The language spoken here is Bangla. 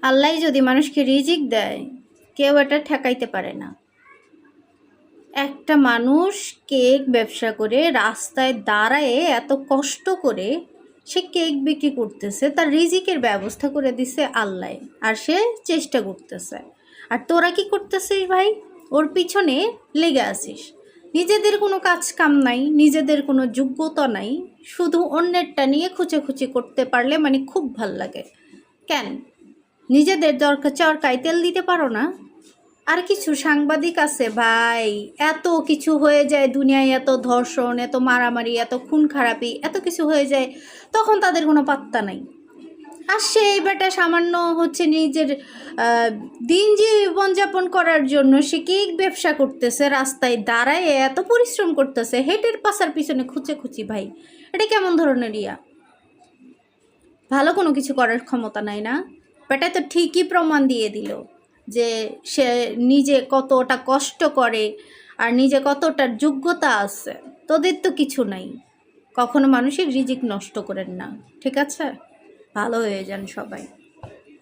আল্লাহ যদি মানুষকে রিজিক দেয়, কেউ এটা ঠেকাইতে পারে না। একটা মানুষ কেক ব্যবসা করে রাস্তায় দাঁড়ায় এত কষ্ট করে সে কেক বিক্রি করতেছে, তার রিজিকের ব্যবস্থা করে দিছে আল্লাহ, আর সে চেষ্টা করতেছে। আর তোরা কি করতেছিস ভাই? ওর পিছনে লেগে আসিস। নিজেদের কোনো কাজ কাম নাই, নিজেদের কোনো যোগ্যতা নাই, শুধু অন্যেরটা নিয়ে খুঁচে করতে পারলে মানে খুব ভাল লাগে। কেন নিজেদের দরকার চরকায় তেল দিতে পারো না? আর কিছু সাংবাদিক আছে ভাই, এত কিছু হয়ে যায় দুনিয়ায়, এত ধর্ষণ, এত মারামারি, এত খুন খারাপি, এত কিছু হয়ে যায়, তখন তাদের কোনো পাত্তা নাই। আর সেই বেটা সামান্য হচ্ছে নিজের দিন জীবনযাপন করার জন্য সে কেক ব্যবসা করতেছে, রাস্তায় দাঁড়ায় এত পরিশ্রম করতেছে, হেঁটের পাশার পিছনে খুঁচি ভাই, এটা কেমন ধরনের ইয়া? ভালো কোনো কিছু করার ক্ষমতা নাই না? বেটা তো ঠিকই প্রমাণ দিয়ে দিল যে সে নিজে কতটা কষ্ট করে আর নিজে কতটা যোগ্যতা আছে। তোদের তো কিছু নাই। কখনো মানুষের রিজিক নষ্ট করেন না, ঠিক আছে? ভালো হয়ে যান সবাই।